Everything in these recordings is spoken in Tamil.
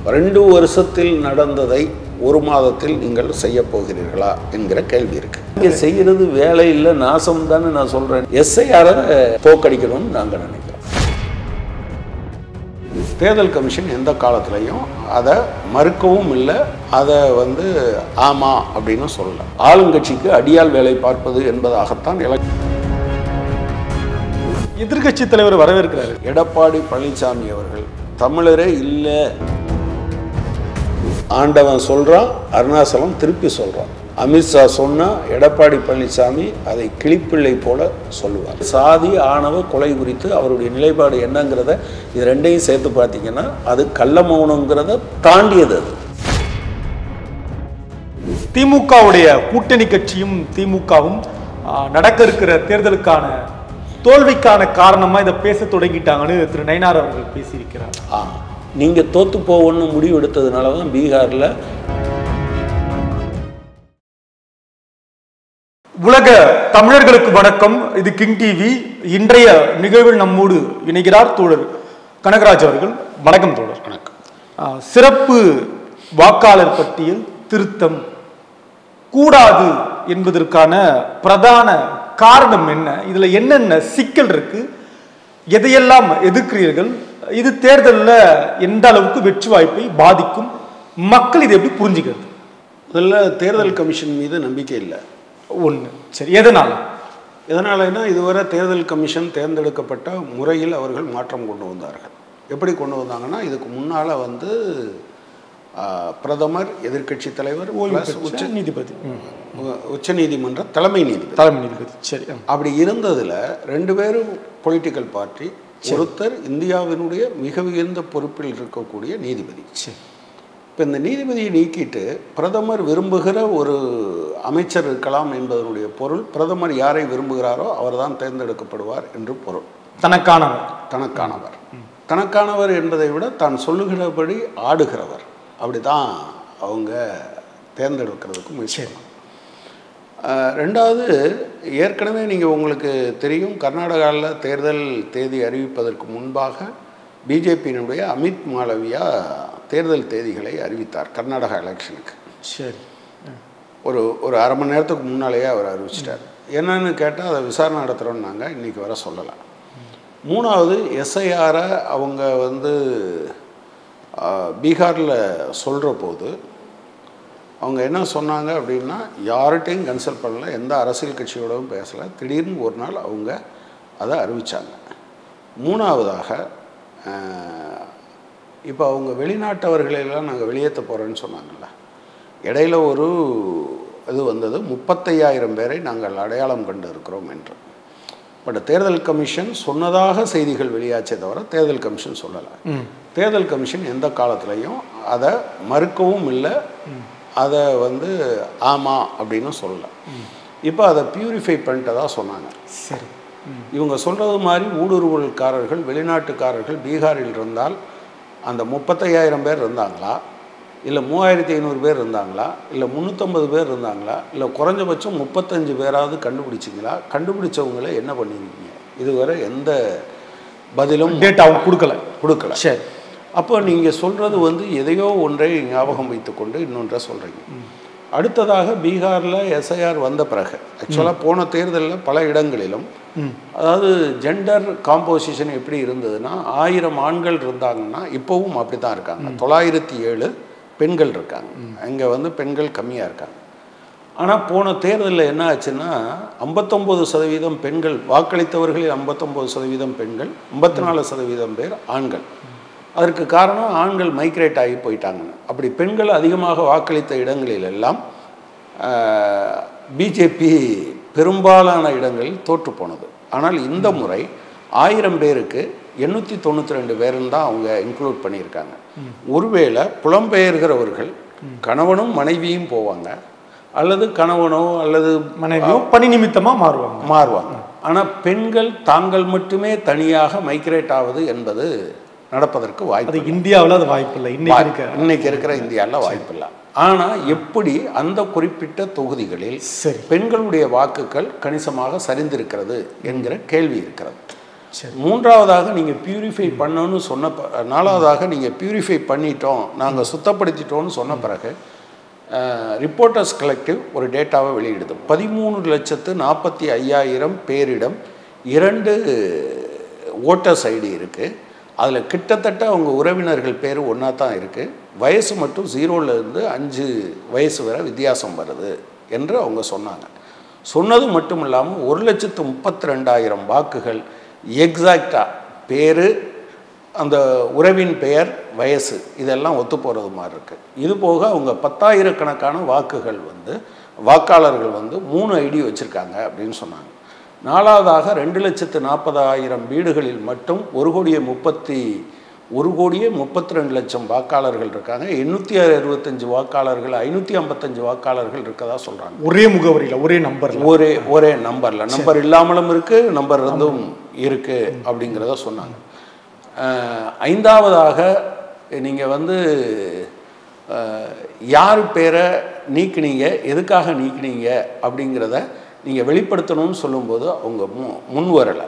2 வருஷத்தில் நடந்ததை 1 மாதத்தில் நீங்கள் செய்ய போகிறீர்களா என்கிற கேள்வி இருக்கு. நீங்க செய்யறது வேலை இல்லை, நாசம் தானே நான் சொல்றேன். எஸ்ஐஆரை போக்கடிக்கணும்னு நாங்கள் நினைக்கிறோம். தேர்தல் கமிஷன் எந்த காலத்திலையும் அதை மறுக்கவும் இல்லை, அதை ஆமா அப்படின்னு சொல்லல. ஆளுங்கட்சிக்கு அடியால் வேலை பார்ப்பது என்பதாகத்தான் எதிர்கட்சி தலைவர் வரவேற்கிறார். எடப்பாடி பழனிசாமி அவர்கள் தமிழரே இல்லை, ஆண்டவன் சொல்றான், அருணாசலம் திருப்பி சொல்றான். அமித்ஷா சொன்னா எடப்பாடி பழனிசாமி அதை கிளிப்பிள்ளை போல சொல்லுவார். சாதி ஆணவ கொலை குறித்து அவருடைய நிலைப்பாடு என்னங்கிறத இது ரெண்டையும் சேர்த்து பார்த்தீங்கன்னா அது கள்ள மௌனங்கிறத தாண்டியது. அது திமுகவுடைய கூட்டணி கட்சியும் திமுகவும் நடக்க இருக்கிற தேர்தலுக்கான தோல்விக்கான காரணமா இதை பேச தொடங்கிட்டாங்கன்னு திரு நயினார் அவர்கள் பேசியிருக்கிறார். நீங்க தோத்து போவோன்னு முடிவு எடுத்ததுனால தான் பீகார்ல. உலக தமிழர்களுக்கு வணக்கம். இது கிங் டிவி. இன்றைய நிகழ்வில் நம்மோடு இணைகிறார் தோழர் கனகராஜ் அவர்கள். வணக்கம் தோழர். வணக்கம். சிறப்பு வாக்காளர் பட்டியல் திருத்தம் கூடாது என்பதற்கான பிரதான காரணம் என்ன? இதுல என்னென்ன சிக்கல் இருக்கு? எதையெல்லாம் எதிர்க்கிறீர்கள்? இது தேர்தலில் எந்த அளவுக்கு வெற்றி வாய்ப்பை பாதிக்கும்? மக்கள் இதை எப்படி புரிஞ்சுக்கிறது? முதல்ல தேர்தல் கமிஷன் மீது நம்பிக்கை இல்லை. ஒன்று. சரி, எதனாலனா இதுவரை தேர்தல் கமிஷன் தேர்ந்தெடுக்கப்பட்ட முறையில் அவர்கள் மாற்றம் கொண்டு வந்தார்கள். எப்படி கொண்டு வந்தாங்கன்னா, இதுக்கு முன்னால் பிரதமர், எதிர்கட்சி தலைவர், உச்ச நீதிமன்ற தலைமை நீதிபதி. சரி, அப்படி இருந்ததில் 2 பேரும் பொலிட்டிக்கல் பார்ட்டி. ஒருத்தர் இந்தியாவினுடைய மிக உயர்ந்த பொறுப்பில் இருக்கக்கூடிய நீதிபதி. இப்போ இந்த நீதிபதியை நீக்கிட்டு பிரதமர் விரும்புகிற ஒரு அமைச்சர் இருக்கலாம் என்பதனுடைய பொருள், பிரதமர் யாரை விரும்புகிறாரோ அவர்தான் தேர்ந்தெடுக்கப்படுவார் என்று பொருள். தனக்கானவர் என்பதை விட தான் சொல்லுகிறபடி ஆடுகிறவர், அப்படிதான் அவங்க தேர்ந்தெடுக்கிறதுக்கு முயற்சி. 2வது, ஏற்கனவே உங்களுக்கு தெரியும், கர்நாடகாவில் தேர்தல் தேதி அறிவிப்பதற்கு முன்பாக பிஜேபியினுடைய அமித் மாளவியா தேர்தல் தேதிகளை அறிவித்தார் கர்நாடகா எலெக்ஷனுக்கு. சரி, ஒரு அரை மணி நேரத்துக்கு முன்னாலேயே அவர் அறிவிச்சிட்டார். என்னன்னு கேட்டால் அதை விசாரணை நடத்துகிறோன்னாங்க, இன்றைக்கி வர சொல்லலை. 3வது, எஸ்ஐஆரை அவங்க பீகாரில் சொல்கிற போது அவங்க என்ன சொன்னாங்க அப்படின்னா, யார்கிட்டையும் கன்சல்ட் பண்ணலை, எந்த அரசியல் கட்சியோடவும் பேசலை. திடீர்னு ஒரு நாள் அவங்க அதை அறிவித்தாங்க. 3வதாக, இப்போ அவங்க வெளிநாட்டவர்களெல்லாம் நாங்கள் வெளியேற்ற போகிறோன்னு சொன்னாங்கல்ல, இடையில ஒரு இது வந்தது, 35,000 பேரை நாங்கள் அடையாளம் கண்டு இருக்கிறோம் என்று. பட் தேர்தல் கமிஷன் சொன்னதாக செய்திகள் வெளியாச்சே தவிர தேர்தல் கமிஷன் சொல்லலை. தேர்தல் கமிஷன் எந்த காலத்திலையும் அதை மறுக்கவும் இல்லை, அதை ஆமா அப்படின்னு சொல்லலை. இப்போ அதை பியூரிஃபை பண்ணிட்டதா சொன்னாங்க. சரி, இவங்க சொல்கிறது மாதிரி ஊடுருவல்காரர்கள், வெளிநாட்டுக்காரர்கள் பீகாரில் இருந்தால் அந்த 35,000 பேர் இருந்தாங்களா, இல்லை 3,500 பேர் இருந்தாங்களா, இல்லை 350 பேர் இருந்தாங்களா, இல்லை குறைஞ்சபட்சம் 35 பேராவது கண்டுபிடிச்சிங்களா? கண்டுபிடிச்சவங்கள என்ன பண்ணிருக்கீங்க? இதுவரை எந்த பதிலும் டேட்டாவும் கொடுக்கல. சரி, அப்போ நீங்கள் சொல்கிறது எதையோ ஒன்றை ஞாபகம் வைத்துக்கொண்டு இன்னொன்றை சொல்கிறீங்க. அடுத்ததாக, பீகாரில் எஸ்ஐஆர் வந்த பிறகு ஆக்சுவலாக போன தேர்தலில் பல இடங்களிலும், அதாவது ஜெண்டர் காம்போசிஷன் எப்படி இருந்ததுன்னா, 1000 ஆண்கள் இருந்தாங்கன்னா இப்போவும் அப்படி தான் இருக்காங்க. 907 பெண்கள் இருக்காங்க. அங்கே பெண்கள் கம்மியாக இருக்காங்க. ஆனால் போன தேர்தலில் என்ன ஆச்சுன்னா, 59% பெண்கள் வாக்களித்தவர்களில் 59% பெண்கள், 54% பேர் ஆண்கள். அதற்கு காரணம் ஆண்கள் மைக்ரேட் ஆகி போயிட்டாங்க. அப்படி பெண்கள் அதிகமாக வாக்களித்த இடங்களில் எல்லாம் பிஜேபி பெரும்பாலான இடங்களில் தோற்று போனது. ஆனால் இந்த முறை 1000 பேருக்கு 892 பேருன்னு தான் அவங்க இன்க்ளூட் பண்ணியிருக்காங்க. ஒருவேளை புலம்பெயர்கிறவர்கள் கணவனும் மனைவியும் போவாங்க, அல்லது கணவனோ அல்லது மனைவியோ பணி நிமித்தமாக மாறுவாங்க. ஆனால் பெண்கள் தாங்கள் மட்டுமே தனியாக மைக்ரேட் ஆவது என்பது நடப்பதற்கு வாய்ப்பு. இந்தியாவில் அது வாய்ப்பில்லை, இன்னைக்கு இருக்கிற இந்தியாவில் வாய்ப்பில்லை. ஆனால் எப்படி அந்த குறிப்பிட்ட தொகுதிகளில் பெண்களுடைய வாக்குகள் கணிசமாக சரிந்திருக்கிறது என்கிற கேள்வி இருக்கிறது. மூன்றாவதாக நீங்கள் பியூரிஃபை பண்ணணும்னு சொன்ன நாலாவதாக நீங்கள் பியூரிஃபை பண்ணிட்டோம், நாங்கள் சுத்தப்படுத்திட்டோம்னு சொன்ன பிறகு ரிப்போர்ட்டர்ஸ் கலெக்டிவ் ஒரு டேட்டாவை வெளியிடுது. 13,45,000 பேரிடம் 2 ஓட்டர்ஸ் ஐடி இருக்குது. அதில் கிட்டத்தட்ட அவங்க உறவினர்கள் பேர் ஒன்றா தான் இருக்குது. வயசு மட்டும் 0லேருந்து 5 வயசு வரை வித்தியாசம் வருது என்று அவங்க சொன்னாங்க. சொன்னது மட்டும் இல்லாமல் 1,32,000 வாக்குகள் எக்ஸாக்டாக பேர், அந்த உறவின் பெயர், வயசு இதெல்லாம் ஒத்து போகிறது மாதிரி இருக்குது. இது போக அவங்க 10,000கணக்கான வாக்காளர்கள் 3 ஐடி வச்சுருக்காங்க அப்படின்னு சொன்னாங்க. நாலாவதாக 2,40,000 வீடுகளில் மட்டும் 1,32,00,000 வாக்காளர்கள் இருக்காங்க. 865 வாக்காளர்கள் 555 வாக்காளர்கள் இருக்கதா சொல்கிறாங்க. ஒரே முகவரியில் ஒரே நம்பரில் ஒரே நம்பரில் நம்பர் இல்லாமலும் இருக்குது, நம்பர் இருந்தும் இருக்குது அப்படிங்கிறத சொன்னாங்க. ஐந்தாவதாக நீங்கள் யார் பேரை நீக்கினீங்க, எதுக்காக நீக்கினீங்க அப்படிங்கிறத நீங்கள் வெளிப்படுத்தணும்னு சொல்லும்போது அவங்க முன் வரலை.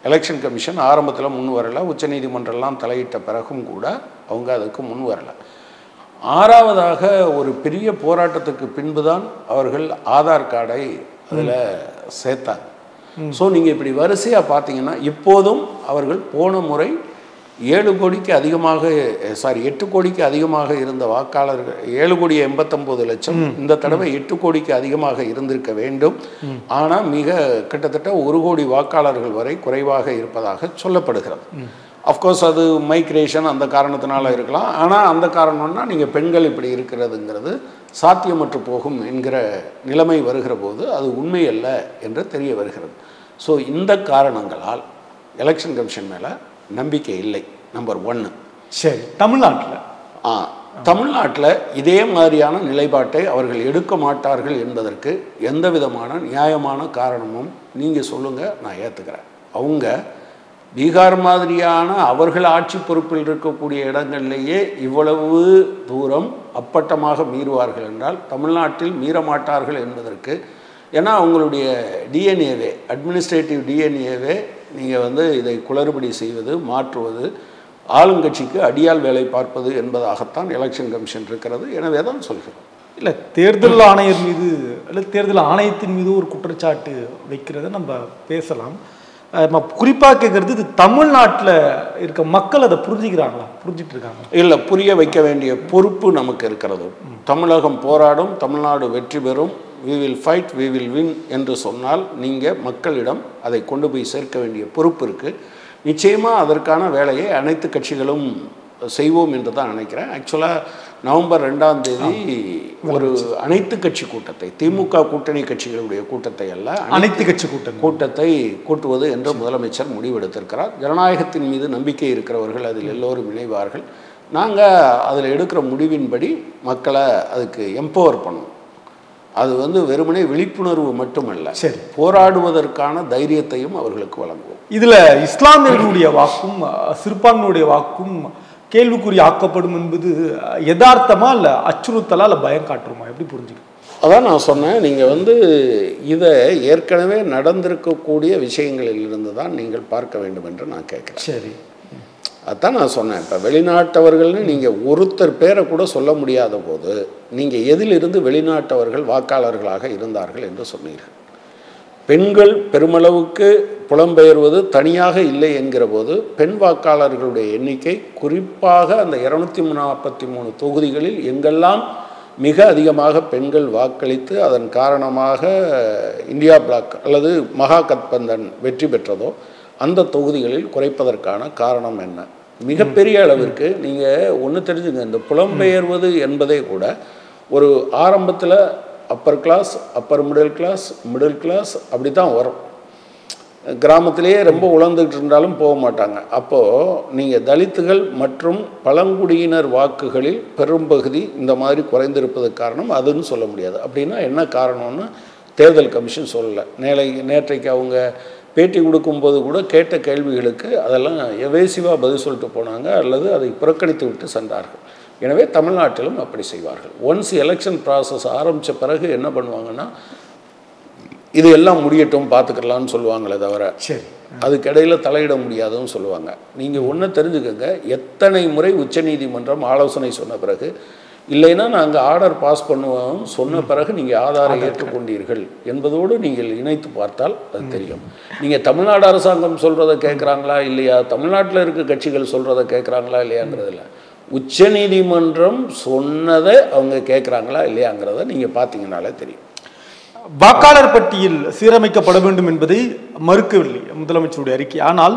எலெக்ஷன் கமிஷன் ஆரம்பத்தில் முன் வரலை, உச்சநீதிமன்றம்லாம் தலையிட்ட பிறகும் கூட அவங்க அதுக்கு முன் வரலை. ஆறாவதாக ஒரு பெரிய போராட்டத்துக்கு பின்பு தான் அவர்கள் ஆதார் கார்டை அதில் சேர்த்தாங்க. ஸோ நீங்கள் இப்படி வரிசையாக பார்த்தீங்கன்னா இப்போதும் அவர்கள் போன முறை 8 கோடிக்கு அதிகமாக இருந்த வாக்காளர்கள் 7,89,00,000 இந்த தடவை 8 கோடிக்கு அதிகமாக இருந்திருக்க வேண்டும். ஆனால் கிட்டத்தட்ட 1 கோடி வாக்காளர்கள் வரை குறைவாக இருப்பதாக சொல்லப்படுகிறது. அஃப்கோர்ஸ் அது மைக்ரேஷன் அந்த காரணத்தினால இருக்கலாம். ஆனால் அந்த காரணம்னா நீங்கள் பெண்கள் இப்படி இருக்கிறதுங்கிறது சாத்தியமற்று போகும் என்கிற நிலைமை வருகிற போது அது உண்மை அல்ல என்று தெரிய வருகிறது. ஸோ இந்த காரணங்களால் எலெக்ஷன் கமிஷன் மேலே நம்பிக்கை இல்லை. நம்பர் 1. சரி, தமிழ்நாட்டில் இதே மாதிரியான நிலைப்பாட்டை அவர்கள் எடுக்க மாட்டார்கள் என்பதற்கு எந்த விதமான நியாயமான காரணமும் நீங்கள் சொல்லுங்கள், நான் ஏற்றுக்கிறேன். அவங்க பீகார் மாதிரியான அவர்கள் ஆட்சி பொறுப்பில் இருக்கக்கூடிய இடங்கள்லேயே இவ்வளவு தூரம் அப்பட்டமாக மீறுவார்கள் என்றால் தமிழ்நாட்டில் மீறமாட்டார்கள் என்பதற்கு, ஏன்னா அவங்களுடைய டிஎன்ஏவே, அட்மினிஸ்ட்ரேட்டிவ் டிஎன்ஏவே நீங்கள் இதை குளறுபடி செய்வது, மாற்றுவது, ஆளுங்கட்சிக்கு அடியால் வேலை பார்ப்பது என்பதாகத்தான் எலெக்ஷன் கமிஷன் இருக்கிறது. எனவே தான் சொல்கிறோம். இல்லை, தேர்தல் ஆணையர் மீது அல்லது தேர்தல் ஆணையத்தின் மீது ஒரு குற்றச்சாட்டு வைக்கிறத நம்ம பேசலாம். நம்ம குறிப்பாக கேட்குறது, இது தமிழ்நாட்டில் இருக்க மக்கள் அதை புரிஞ்சிட்டு இருக்காங்க? இல்லை, புரிய வைக்க வேண்டிய பொறுப்பு நமக்கு இருக்கிறது. தமிழகம் போராடும், தமிழ்நாடு வெற்றி பெறும், we will fight, we will win என்று சொன்னால் நீங்கள் மக்களிடம் அதை கொண்டு போய் சேர்க்க வேண்டிய பொறுப்பு இருக்குது. நிச்சயமாக அதற்கான வேலையை அனைத்து கட்சிகளும் செய்வோம் என்று தான் நினைக்கிறேன். ஆக்சுவலாக நவம்பர் 2ஆம் தேதி ஒரு அனைத்து கட்சி கூட்டத்தை, திமுக கூட்டணி கட்சிகளுடைய கூட்டத்தை அல்ல, அனைத்து கட்சி கூட்டத்தை கூட்டுவது என்று முதலமைச்சர் முடிவெடுத்திருக்கிறார். ஜனநாயகத்தின் மீது நம்பிக்கை இருக்கிறவர்கள் அதில் எல்லோரும் இணைவார்கள். நாங்கள் அதில் எடுக்கிற முடிவின்படி மக்களை அதுக்கு எம்பவர் பண்ணணும். அது வெறுமனே விழிப்புணர்வு மட்டுமல்ல, சரி, போராடுவதற்கான தைரியத்தையும் அவர்களுக்கு வழங்குவோம். இதில் இஸ்லாமியர்களுடைய வாக்கும் சிறுபான்மையுடைய வாக்கும் கேள்விக்குறி ஆக்கப்படும் என்பது யதார்த்தமா, இல்லை அச்சுறுத்தலா, இல்லை பயம் காட்டுருமா? எப்படி புரிஞ்சுக்கணும்? அதான் நான் சொன்னேன், நீங்கள் இதை ஏற்கனவே நடந்திருக்கக்கூடிய விஷயங்களில் இருந்து தான் நீங்கள் பார்க்க வேண்டும் என்று நான் கேட்குறேன். சரி, அதான் நான் சொன்னேன். இப்போ வெளிநாட்டவர்கள்னு நீங்கள் ஒருத்தர் பேரை கூட சொல்ல முடியாத போது நீங்கள் எதிலிருந்து வெளிநாட்டவர்கள் வாக்காளர்களாக இருந்தார்கள் என்று சொன்னீர்கள். பெண்கள் பெருமளவுக்கு புலம்பெயர்வது தனியாக இல்லை என்கிற போது பெண் வாக்காளர்களுடைய எண்ணிக்கை குறிப்பாக அந்த 243 தொகுதிகளில் எங்கெல்லாம் மிக அதிகமாக பெண்கள் வாக்களித்து அதன் காரணமாக இந்தியா பிளாக் அல்லது மகா கத்பந்தன் வெற்றி பெற்றதோ அந்த தொகுதிகளில் குறைப்பதற்கான காரணம் என்ன? மிகப்பெரிய அளவிற்கு நீங்கள் ஒன்று தெரிஞ்சுங்க, இந்த புலம்பெயர்வது என்பதே கூட ஒரு ஆரம்பத்தில் upper class, upper middle class அப்படி தான் வரும். கிராமத்திலேயே ரொம்ப உழந்துக்கிட்டு இருந்தாலும் போக மாட்டாங்க. அப்போது நீங்கள் தலித்துகள் மற்றும் பழங்குடியினர் வாக்குகளில் பெரும்பகுதி இந்த மாதிரி குறைந்திருப்பதுக்கு காரணம் அதுன்னு சொல்ல முடியாது. அப்படின்னா என்ன காரணம்னு தேர்தல் கமிஷன் சொல்லலை. நேற்றைக்கு அவங்க பேட்டி கொடுக்கும்போது கூட கேட்ட கேள்விகளுக்கு அதெல்லாம் எவேசிவாக பதில் சொல்லிட்டு போனாங்க, அல்லது அதை புறக்கணித்து விட்டு சென்றார்கள். எனவே தமிழ்நாட்டிலும் அப்படி செய்வார்கள். ஒன்ஸ் எலெக்ஷன் ப்ராசஸ் ஆரம்பித்த பிறகு என்ன பண்ணுவாங்கன்னா இது எல்லாம் முடியட்டும் பார்த்துக்கலான்னு சொல்லுவாங்களே தவிர, சரி அதுக்கிடையில் தலையிட முடியாதுன்னு சொல்லுவாங்க. நீங்கள் ஒன்று தெரிஞ்சுக்கோங்க, எத்தனை முறை உச்சநீதிமன்றம் ஆலோசனை சொன்ன பிறகு, இல்லைன்னா நாங்கள் ஆர்டர் பாஸ் பண்ணுவோம் சொன்ன பிறகு நீங்கள் ஆதாரம் ஏற்றுக்கொண்டீர்கள் என்பதோடு நீங்கள் இணைத்து பார்த்தால் அது தெரியும். நீங்கள் தமிழ்நாடு அரசாங்கம் சொல்கிறத கேட்குறாங்களா இல்லையா, தமிழ்நாட்டில் இருக்க கட்சிகள் சொல்கிறத கேட்குறாங்களா இல்லையாங்கிறதில்ல, உச்சநீதிமன்றம் சொன்னதை அவங்க கேட்குறாங்களா இல்லையாங்கிறத நீங்கள் பார்த்தீங்கன்னாலே தெரியும். வாக்காளர் பட்டியல் சீரமைக்கப்பட வேண்டும் என்பதை மறுக்கவில்லை முதலமைச்சருடைய அறிக்கை. ஆனால்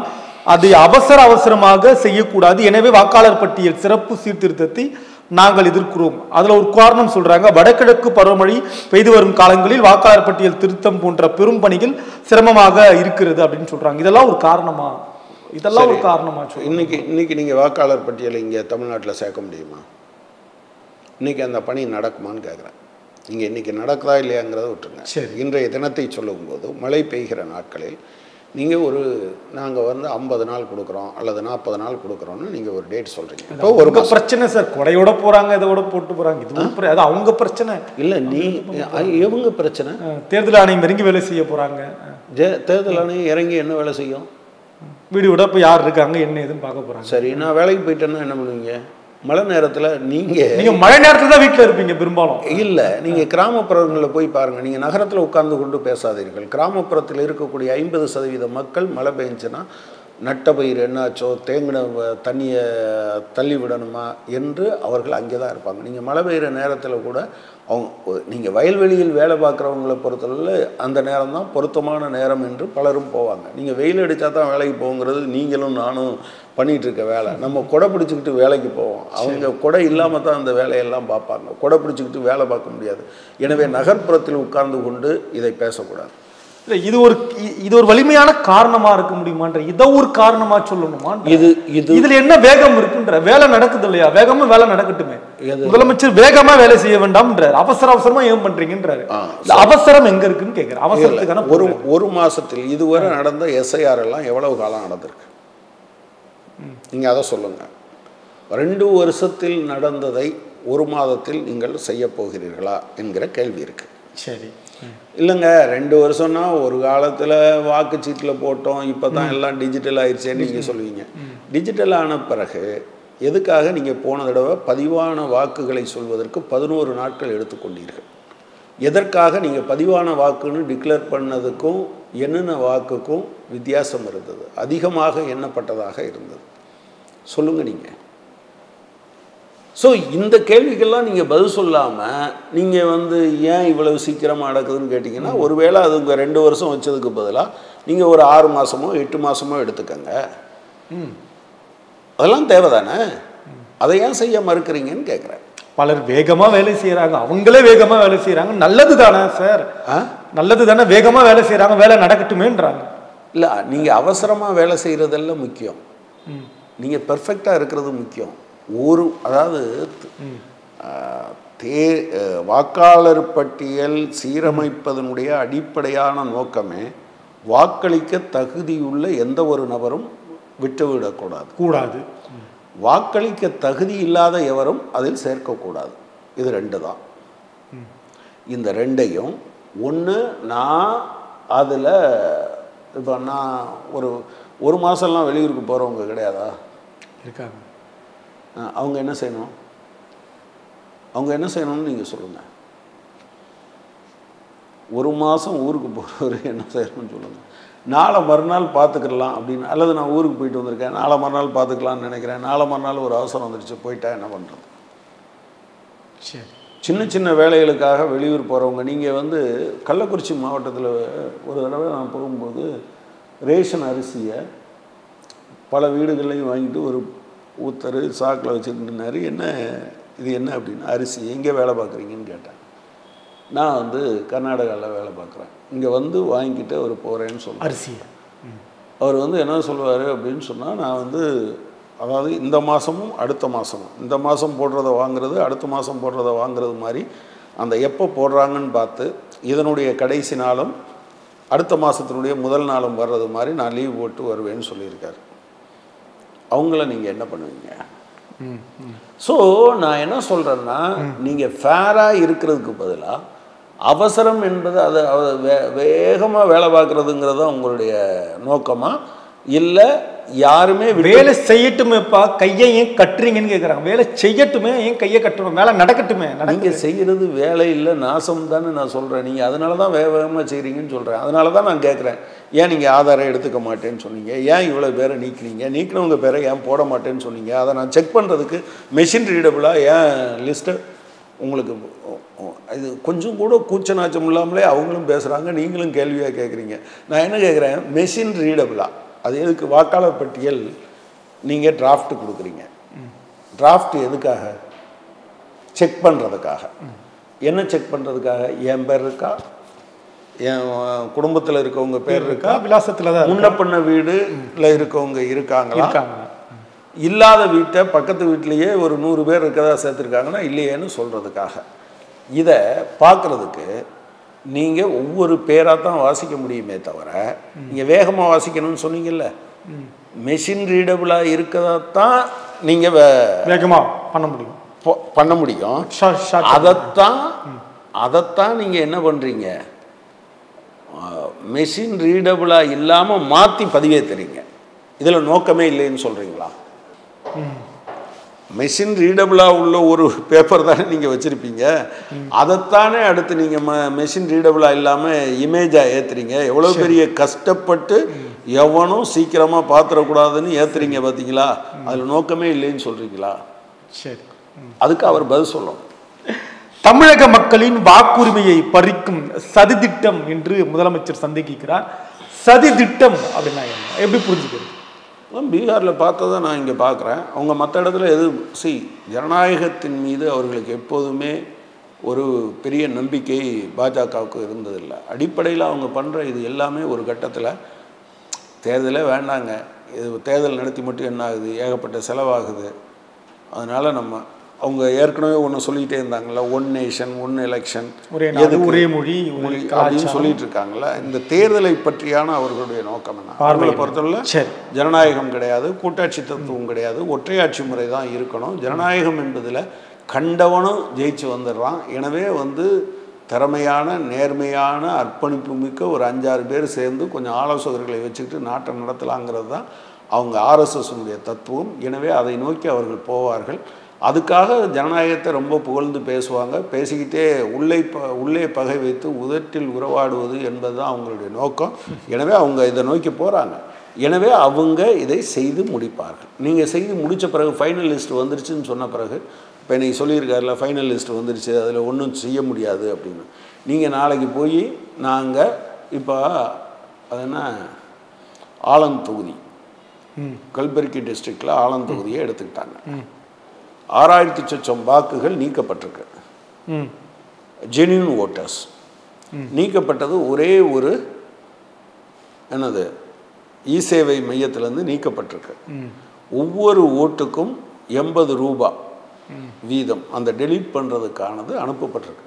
அதை அவசரமாக செய்யக்கூடாது, எனவே வாக்காளர் பட்டியல் சிறப்பு சீர்திருத்தத்தை நாங்கள் எதிர்க்கிறோம். அதுல ஒரு காரணம் சொல்றாங்க, வடகிழக்கு பருவமழை பெய்து வரும் காலங்களில் வாக்காளர் பட்டியல் திருத்தம் போன்ற பெரும் பணிகள் சிரமமாக இருக்கிறது அப்படின்னு சொல்றாங்க. இதெல்லாம் ஒரு காரணமா? இதெல்லாம் ஒரு காரணமா? இன்னைக்கு நீங்க வாக்காளர் பட்டியலை இங்க தமிழ்நாட்டில் சேர்க்க முடியுமா? இன்னைக்கு அந்த பணி நடக்குமான்னு கேட்குறேன். நீங்க இன்னைக்கு நடக்குதா இல்லையாங்கிறத விட்டுருங்க. இன்றைய தினத்தை சொல்லும்போது மழை பெய்கிற நாட்களில் நீங்கள் நாங்கள் 50 நாள் கொடுக்குறோம் அல்லது 40 நாள் கொடுக்குறோன்னு நீங்கள் ஒரு டேட் சொல்கிறீங்க. இப்போ ஒரு பிரச்சனை சார், கொடையோட போகிறாங்க, இதோட போட்டு போகிறாங்க, இது அது அவங்க பிரச்சனை இல்லை. எவங்க பிரச்சனை? தேர்தல் ஆணையம் இறங்கி வேலை செய்ய போகிறாங்க. தேர்தல் ஆணையம் இறங்கி என்ன வேலை செய்யும்? வீடு விட இப்போ யார் இருக்காங்க என்ன ஏதுன்னு பார்க்க போகிறாங்க. சரி, நான் வேலைக்கு போயிட்டேன்னா என்ன பண்ணுவீங்க? மழை நேரத்தில் நீங்கள் மழை நேரத்தில் தான் வீட்டில் இருப்பீங்க பெரும்பாலும். இல்லை, நீங்கள் கிராமப்புறங்களில் போய் பாருங்கள். நீங்கள் நகரத்தில் உட்கார்ந்து கொண்டு பேசாதீர்கள். கிராமப்புறத்தில் இருக்கக்கூடிய 50% மக்கள் மழை பெஞ்சுன்னா நட்ட பயிர் என்னாச்சோ, தேங்கின தண்ணியை தள்ளி விடணுமா என்று அவர்கள் அங்கே தான் இருப்பாங்க. நீங்கள் மழை பெய்கிற நேரத்தில் கூட நீங்கள் வயல்வெளியில் வேலை பார்க்குறவங்கள பொறுத்தளவில் அந்த நேரம் தான் பொருத்தமான நேரம் என்று பலரும் போவாங்க. நீங்கள் வெயில் அடித்தா தான் வேலைக்கு போங்கிறது நீங்களும் நானும் பண்ணிகிட்ருக்க வேலை. நம்ம கொடை பிடிச்சிக்கிட்டு வேலைக்கு போவோம், அவங்க கொடை இல்லாமல் தான் அந்த வேலையெல்லாம் பார்ப்பாங்க. கொடை பிடிச்சிக்கிட்டு வேலை பார்க்க முடியாது. எனவே நகர்ப்புறத்தில் உட்கார்ந்து கொண்டு இதை பேசக்கூடாது. இல்லை, இது ஒரு வலிமையான காரணமாக இருக்க முடியுமான்ற, இதை ஒரு காரணமாக சொல்லணுமா? இதுல என்ன வேகம் இருக்குன்ற, வேலை நடக்குது இல்லையா, வேகமா வேலை நடக்கட்டுமே. முதலமைச்சர் வேகமா வேலை செய்ய வேண்டாம்ன்றார், அவசரமா ஏன் பண்றீங்கன்றாரு. அவசரம் எங்க இருக்குன்னு கேட்கிறேன். அவசரத்துக்கான ஒரு மாசத்தில் இதுவரை நடந்த எஸ்ஐஆர் எல்லாம் எவ்வளவு காலம் நடந்திருக்கு நீங்க அதை சொல்லுங்க. 2 வருஷத்தில் நடந்ததை 1 மாதத்தில் நீங்கள் செய்ய போகிறீர்களா என்கிற கேள்வி இருக்கு. சரி, இல்லைங்க, 2 வருஷம்னா ஒரு காலத்தில் வாக்குச்சீட்டில் போட்டோம், இப்போ தான் எல்லாம் டிஜிட்டல் ஆயிடுச்சேன்னு நீங்கள் சொல்லுவீங்க. டிஜிட்டல் ஆன பிறகு எதுக்காக நீங்கள் போன தடவை பதிவான வாக்குகளை சொல்வதற்கு 11 நாட்கள் எடுத்துக்கொண்டீர்கள்? எதற்காக நீங்கள் பதிவான வாக்குன்னு டிக்ளேர் பண்ணதுக்கும் எண்ணின வாக்குக்கும் வித்தியாசம் இருந்தது, அதிகமாக எண்ணப்பட்டதாக இருந்தது. சொல்லுங்கள் நீங்கள். ஸோ இந்த கேள்விக்கெல்லாம் நீங்கள் பதில் சொல்லாமல் நீங்கள் ஏன் இவ்வளவு சீக்கிரமாக நடக்குதுன்னு கேட்டிங்கன்னா, ஒருவேளை அது உங்கள் 2 வருஷம் வச்சதுக்கு பதிலாக நீங்கள் ஒரு 6 மாதமோ 8 மாதமோ எடுத்துக்கங்க. அதெல்லாம் தேவை தானே? அதை ஏன் செய்ய மறுக்கிறீங்கன்னு கேட்குறேன். பலர் வேகமாக வேலை செய்கிறாங்க, அவங்களே வேகமாக வேலை செய்கிறாங்க, நல்லது தானே சார், நல்லது தானே, வேகமாக வேலை செய்கிறாங்க, வேலை நடக்கட்டுமேன்றாங்க. இல்லை, நீங்கள் அவசரமாக வேலை செய்கிறதெல்லாம் முக்கியம், நீங்கள் பெர்ஃபெக்டாக இருக்கிறது முக்கியம். அதாவது வாக்காளர் பட்டியல் சீரமைப்பதனுடைய அடிப்படையான நோக்கமே வாக்களிக்க தகுதியுள்ள எந்த ஒரு நபரும் விட்டுவிடக்கூடாது. வாக்களிக்க தகுதி இல்லாத எவரும் அதில் சேர்க்கக்கூடாது. இது 2 தான். இந்த 2ஐயும் ஒன்று, நான் அதில் இப்போ நான் ஒரு மாதம்லாம் வெளியூருக்கு போகிறவங்க கிடையாதா இருக்காங்க. அவங்க என்ன செய்யணும்? அவங்க என்ன செய்யணும்னு நீங்கள் சொல்லுங்கள். 1 மாதம் ஊருக்கு போகிறவர் என்ன செய்யணும்னு சொல்லுங்கள். நாளை மறுநாள் பார்த்துக்கலாம் அப்படின்னு, அல்லது நான் ஊருக்கு போயிட்டு வந்திருக்கேன், நாளை மறுநாள் பார்த்துக்கலான்னு நினைக்கிறேன், நாளை மறுநாள் ஒரு அவசரம் வந்துடுச்சு, போயிட்டா என்ன பண்ணுறது? சின்ன சின்ன வேலைகளுக்காக வெளியூர் போகிறவங்க, நீங்கள் கள்ளக்குறிச்சி மாவட்டத்தில் ஒரு தடவை நான் போகும்போது ரேஷன் அரிசியை பல வீடுகள்லையும் வாங்கிட்டு ஒரு ஊத்தர் சாக்கில் வச்சுருந்தாரு. இது என்ன அப்படின்னு, அரிசி எங்கே வேலை பார்க்குறீங்கன்னு கேட்டேன். நான் கர்நாடகாவில் வேலை பார்க்குறேன், இங்கே வாங்கிக்கிட்டு அவர் போகிறேன்னு சொல்லுவேன் அரிசி. அவர் என்ன சொல்லுவார் அப்படின்னு சொன்னால், நான் அதாவது இந்த மாதமும் அடுத்த மாதமும், இந்த மாதம் போடுறத வாங்குறது அடுத்த மாதம் போடுறத வாங்குறது மாதிரி, அந்த எப்போ போடுறாங்கன்னு பார்த்து இதனுடைய கடைசி நாளும் அடுத்த மாதத்தினுடைய முதல் நாளும் வர்றது மாதிரி நான் லீவ் போட்டு வருவேன்னு சொல்லியிருக்காரு. அவங்கள நீங்கள் என்ன பண்ணுவீங்க? ஸோ நான் என்ன சொல்கிறேன்னா, நீங்கள் ஃபேராக இருக்கிறதுக்கு பதிலாக அவசரம் என்பது அது வேகமாக வேலை பார்க்குறதுங்கிறது உங்களுடைய நோக்கமா? இல்லை யாருமே வேலை செய்யட்டுமேப்பா, கையை ஏன் கட்டுறீங்கன்னு கேட்குறாங்க. வேலை செய்யட்டுமே, ஏன் கையை கட்டணும்? வேலை நடக்கட்டுமே. நீங்கள் செய்கிறது வேலை இல்லை, நாசம் தானே நான் சொல்கிறேன். நீங்கள் அதனால தான் வேகமாக செய்கிறீங்கன்னு சொல்கிறேன். அதனால தான் நான் கேட்குறேன், ஏன் நீங்கள் ஆதாரம் எடுத்துக்க மாட்டேன்னு சொன்னீங்க? ஏன் இவ்வளோ பேரை நீக்கினீங்க? நீக்கினவங்க பேரை ஏன் போட மாட்டேன்னு சொன்னீங்க? அதை நான் செக் பண்ணுறதுக்கு மெஷின் ரீடபுளாக ஏன் லிஸ்ட்டை உங்களுக்கு இது கொஞ்சம் கூட கூச்ச நாச்சம் இல்லாமலே அவங்களும் பேசுகிறாங்க, நீங்களும் கேள்வியாக கேட்குறீங்க. நான் என்ன கேட்குறேன், மெஷின் ரீடபுளாக அது எதுக்கு? வாக்காளர் பட்டியல் நீங்கள் டிராஃப்ட் கொடுக்குறீங்க. டிராஃப்ட் எதுக்காக? செக் பண்ணுறதுக்காக. என்ன செக் பண்ணுறதுக்காக? என் பேர் இருக்கா, என் குடும்பத்தில் இருக்கவங்க பேர் இருக்கா, விலாசத்தில் தான் முன்ன பண்ண வீடுல இருக்கவங்க இருக்காங்களா, இல்லாத வீட்டை பக்கத்து வீட்லேயே ஒரு 100 பேர் இருக்கதா சேர்த்துருக்காங்கன்னா இல்லையேன்னு சொல்கிறதுக்காக. இதை பார்க்குறதுக்கு நீங்கள் ஒவ்வொரு பேராக தான் வாசிக்க முடியுமே தவிர, நீங்கள் வேகமாக வாசிக்கணும்னு சொன்னீங்கல்ல, மெஷின் ரீடபுளாக இருக்கதா தான் நீங்கள் வேகமாக பண்ண முடியும். அதைத்தான் நீங்கள் என்ன பண்ணுறீங்க, மெஷின் ரீடபுளாக இல்லாமல் மாற்றி பதிவேற்றுறீங்க. இதில் நோக்கமே இல்லைன்னு சொல்கிறீங்களா? மெஷின் ரீடபுளாக உள்ள ஒரு பேப்பர் தானே நீங்கள் வச்சுருப்பீங்க, அதைத்தானே அடுத்து நீங்கள் மெஷின் ரீடபுளாக இல்லாமல் இமேஜாக ஏற்றுறீங்க. எவ்வளோ பெரிய கஷ்டப்பட்டு எவனும் சீக்கிரமாக பார்த்துடக்கூடாதுன்னு ஏற்றுறீங்க பார்த்தீங்களா? அதில் நோக்கமே இல்லைன்னு சொல்கிறீங்களா? சரி, அதுக்கு அவர் பதில் சொல்லணும். தமிழக மக்களின் வாக்குரிமையை பறிக்கும் சதி திட்டம் என்று முதலமைச்சர் சந்தேகிக்கிறார். சதி திட்டம் அப்படின்னா எப்படி புரிஞ்சுக்கிறது? பீகாரில் பார்த்ததை நான் இங்கே பார்க்குறேன். அவங்க மற்ற இடத்துல ஜனநாயகத்தின் மீது அவர்களுக்கு எப்போதுமே ஒரு பெரிய நம்பிக்கை பாஜகவுக்கு இருந்ததில்லை. அடிப்படையில் அவங்க பண்ணுற இது எல்லாமே ஒரு கட்டத்தில் தேர்தலே வேண்டாங்க, இது தேர்தல் நடத்தி மட்டும் என்ன ஆகுது, ஏகப்பட்ட செலவாகுது, அதனால் அவங்க ஏற்கனவே ஒன்று சொல்லிகிட்டே இருந்தாங்கல்ல, 1 நேஷன் 1 எலெக்ஷன், ஒரே மொழி அப்படின்னு சொல்லிட்டு இருக்காங்கல்ல. இந்த தேர்தலை பற்றியான அவர்களுடைய நோக்கம் என்ன? அவர்களை பொறுத்தவரை ஜனநாயகம் கிடையாது, கூட்டாட்சி தத்துவம் கிடையாது, ஒற்றையாட்சி முறை தான் இருக்கணும். ஜனநாயகம் என்பதில் கண்டவனும் ஜெயிச்சு வந்துடுறான். எனவே திறமையான, நேர்மையான, அர்ப்பணிப்பு மிக்க ஒரு 5-6 பேர் சேர்ந்து கொஞ்சம் ஆலோசகர்களை வச்சுக்கிட்டு நாட்டை நடத்தலாங்கிறது தான் அவங்க ஆர்எஸ்எஸ்னுடைய தத்துவம். எனவே அதை நோக்கி அவர்கள் போவார்கள். அதுக்காக ஜனநாயகத்தை ரொம்ப புகழ்ந்து பேசுவாங்க. பேசிக்கிட்டே உள்ளே பகை வைத்து உதட்டில் உறவாடுவது என்பது தான் அவங்களுடைய நோக்கம். எனவே அவங்க இதை நோக்கி போகிறாங்க. எனவே அவங்க இதை செய்து முடிப்பார்கள். நீங்கள் செய்து முடித்த பிறகு ஃபைனல் லிஸ்ட் வந்துருச்சுன்னு சொன்ன பிறகு, இப்போ இன்றைக்கி சொல்லியிருக்காருல ஃபைனல் லிஸ்ட் வந்துருச்சு, அதில் ஒன்றும் செய்ய முடியாது அப்படின்னு. நீங்கள் நாளைக்கு போய் நாங்கள் இப்போ அது என்ன ஆலன் தொகுதி, கல்பெர்கி டிஸ்ட்ரிக்டில் ஆலன் தொகுதியை எடுத்துக்கிட்டாங்க. 6000 சொச்சம் வாக்குகள் நீக்கப்பட்டிருக்கு. ஜென்யூன் ஓட்டர்ஸ் நீக்கப்பட்டது ஒரே ஒரு என்னது இ-சேவை மையத்திலேருந்து நீக்கப்பட்டிருக்கு. ஒவ்வொரு ஓட்டுக்கும் 80 ரூபாய் வீதம் அந்த டெலீட் பண்ணுறதுக்கானது அனுப்பப்பட்டிருக்கு.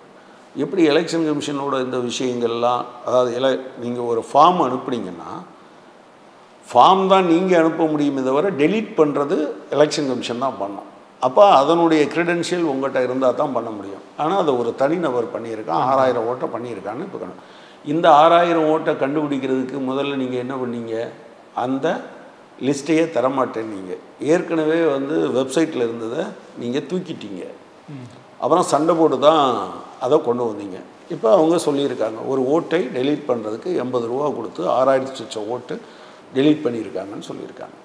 எப்படி எலெக்ஷன் கமிஷனோட இந்த விஷயங்கள்லாம், அதாவது நீங்கள் ஒரு ஃபார்ம் அனுப்புனீங்கன்னா ஃபார்ம் தான் நீங்கள் அனுப்ப முடியுமே தவிர டெலீட் பண்ணுறது எலெக்ஷன் கமிஷன் தான் பண்ணணும். அப்போ அதனுடைய க்ரெடென்ஷியல் உங்கள்கிட்ட இருந்தால் தான் பண்ண முடியும். ஆனால் அதை ஒரு தனிநபர் பண்ணியிருக்கான், 6000 ஓட்டை பண்ணியிருக்கான்னு இப்போ இந்த 6000 ஓட்டை கண்டுபிடிக்கிறதுக்கு முதல்ல நீங்கள் என்ன பண்ணீங்க, அந்த லிஸ்ட்டையே தரமாட்டேன். நீங்கள் ஏற்கனவே வெப்சைட்டில் இருந்ததை நீங்கள் தூக்கிட்டீங்க. அப்புறம் சண்டை போட்டு தான் அதை கொண்டு வந்தீங்க. இப்போ அவங்க சொல்லியிருக்காங்க ஒரு ஓட்டை டெலீட் பண்ணுறதுக்கு 80 ரூபா கொடுத்து 6000 சொச்ச ஓட்டு டெலீட் பண்ணியிருக்காங்கன்னு சொல்லியிருக்காங்க.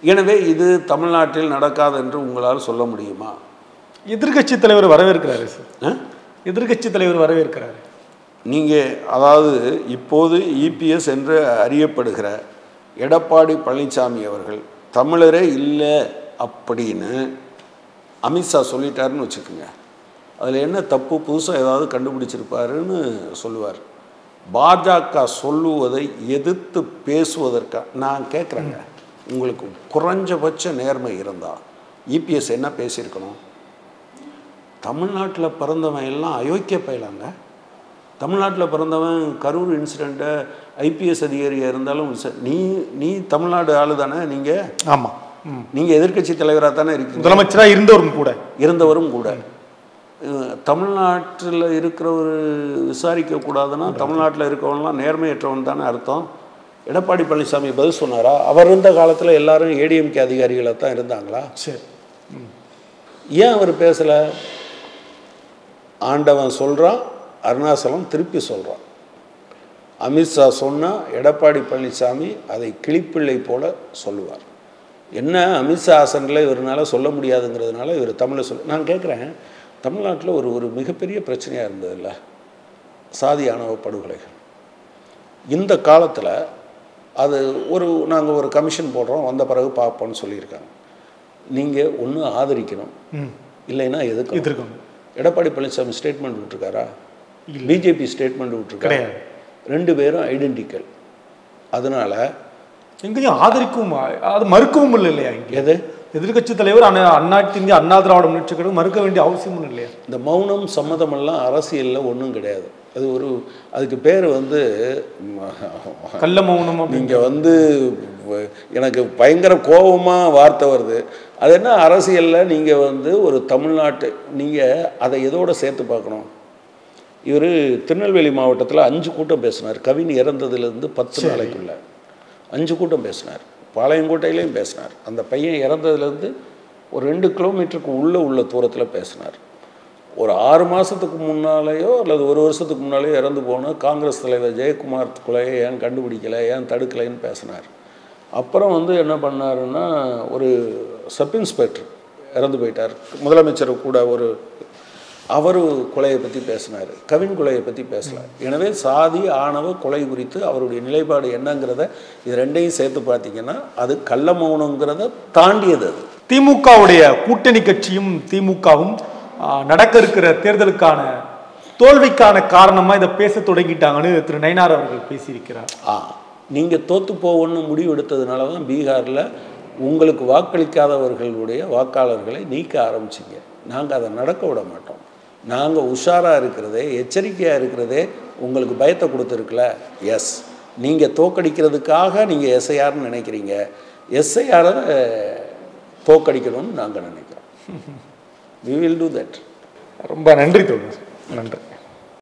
எனவே இது தமிழ்நாட்டில் நடக்காது என்று உங்களால் சொல்ல முடியுமா? எதிர்கட்சி தலைவர் வரவேற்கிறாரு சார். எதிர்கட்சி தலைவர் வரவேற்கிறாரு. நீங்கள் அதாவது இப்போது இபிஎஸ் என்று அறியப்படுகிற எடப்பாடி பழனிசாமி அவர்கள் தமிழரே இல்லை அப்படின்னு அமித்ஷா சொல்லிட்டாருன்னு வச்சுக்கோங்க. அதில் என்ன தப்பு, புதுசாக ஏதாவது கண்டுபிடிச்சிருப்பாருன்னு சொல்லுவார். பாஜக சொல்லுவதை எதிர்த்து பேசுவதற்காக நான் கேட்குறேங்க, உங்களுக்கு குறைஞ்சபட்ச நேர்மை இருந்தால் இபிஎஸ் என்ன பேசியிருக்கணும்? தமிழ்நாட்டில் பிறந்தவன் எல்லாம் அயோக்கிய பயிலாங்க. தமிழ்நாட்டில் பிறந்தவன் கரூர் இன்சிடெண்ட்டை ஐபிஎஸ் அதிகாரியாக இருந்தாலும் நீ தமிழ்நாடு ஆளு தானே நீங்கள்? ஆமாம், நீங்கள் எதிர்கட்சி தலைவராக தானே இருக்கீங்க, முதலமைச்சராக இருந்தவரும் கூட. தமிழ்நாட்டில் இருக்கிறவர் விசாரிக்கக்கூடாதுன்னா தமிழ்நாட்டில் இருக்கவங்களாம் நேர்மையற்றவன் தானே அர்த்தம். எடப்பாடி பழனிசாமி பதில் சொன்னாரா? அவர் இருந்த காலத்தில் எல்லாரும் ஏடிஎம்கே அதிகாரிகளாக தான் இருந்தாங்களா? சரி, ஏன் அவர் பேசலை? ஆண்டவன் சொல்கிறான், அருணாசலம் திருப்பி சொல்கிறான். அமித்ஷா சொன்னால் எடப்பாடி பழனிசாமி அதை கிளிப்பிள்ளை போல சொல்லுவார். என்ன அமித்ஷா ஆசனில் இவரால் சொல்ல முடியாதுங்கிறதுனால இவர் தமிழை நான் கேட்குறேன், தமிழ்நாட்டில் ஒரு மிகப்பெரிய பிரச்சனையாக இருந்ததில்ல சாதி ஆணவ படுகொலைகள். இந்த காலத்தில் அது நாங்கள் ஒரு கமிஷன் போடுறோம், வந்த பிறகு பார்ப்போம்னு சொல்லியிருக்காங்க. நீங்கள் ஒன்று ஆதரிக்கணும், இல்லைன்னா எதுக்கணும். எடப்பாடி பழனிசாமி ஸ்டேட்மெண்ட் விட்டுருக்காரா? பிஜேபி ஸ்டேட்மெண்ட் விட்டுருக்காரு. ரெண்டு பேரும் ஐடென்டிக்கல். அதனால எங்கேயும் ஆதரிக்கவும் அது மறுக்கவும் இல்லை இல்லையா? எது எதிர்கட்சி தலைவர் அண்ணாட்டு இந்திய அண்ணா திராவிட முன்னேற்ற கழகம் மறுக்க வேண்டிய அவசியமும் இல்லையா? இந்த மௌனம் சம்மதமெல்லாம் அரசியலில் ஒன்றும் கிடையாது. அது அதுக்கு பேர் கள்ள மௌனம். நீங்கள் எனக்கு பயங்கர கோபமாக வார்த்தை வருது. அது என்ன அரசியலில் நீங்கள் ஒரு தமிழ்நாட்டு நீங்கள் அதை எதோட சேர்த்து பார்க்கணும். இவர் திருநெல்வேலி மாவட்டத்தில் 5 கூட்டம் பேசினார். கவின் இறந்ததுலேருந்து 10 நாளைக்குள்ள 5 கூட்டம் பேசினார். பாளையங்கோட்டையிலையும் பேசினார். அந்த பையன் இறந்ததுலேருந்து ஒரு 2 கிலோமீட்டருக்கு உள்ள தூரத்தில் பேசினார். ஒரு 6 மாதத்துக்கு முன்னாலேயோ அல்லது 1 வருஷத்துக்கு முன்னாலேயோ இறந்து போன காங்கிரஸ் தலைவர் ஜெயக்குமார் கொலையை ஏன் கண்டுபிடிக்கலை, ஏன் தடுக்கலைன்னு பேசினார். அப்புறம் என்ன பண்ணாருன்னா, ஒரு சப் இன்ஸ்பெக்டர் இறந்து போயிட்டார், முதலமைச்சர் கூட அவர் கொலையை பற்றி பேசினார், கவின் கொலையை பற்றி பேசலாம். எனவே சாதி ஆணவ கொலை குறித்து அவருடைய நிலைப்பாடு என்னங்கிறத இது ரெண்டையும் சேர்த்து பார்த்தீங்கன்னா அது கள்ள மௌனங்கிறத தாண்டியது. அது திமுகவுடைய கூட்டணி கட்சியும் திமுகவும் நடக்க இருக்கிற தேர்தலுக்கான தோல்விக்கான காரணமாக இதை பேச தொடங்கிட்டாங்கன்னு திரு நயினார் அவர்கள் பேசியிருக்கிறார். நீங்கள் தோற்று போவோன்னு முடிவு எடுத்ததுனால தான் பீகாரில் உங்களுக்கு வாக்களிக்காதவர்களுடைய வாக்காளர்களை நீக்க ஆரம்பிச்சிங்க. நாங்கள் அதை நடக்க விட மாட்டோம். நாங்கள் உஷாராக இருக்கிறதே, எச்சரிக்கையாக இருக்கிறதே உங்களுக்கு பயத்தை கொடுத்துருக்குல. எஸ், நீங்கள் தோக்கடிக்கிறதுக்காக நீங்கள் எஸ்ஐஆர்னு நினைக்கிறீங்க. எஸ்ஐஆரை தோக்கடிக்கணும்னு நாங்கள் நினைக்கிறோம். We will do that. ரொம்ப நன்றி தோழர். நன்றி.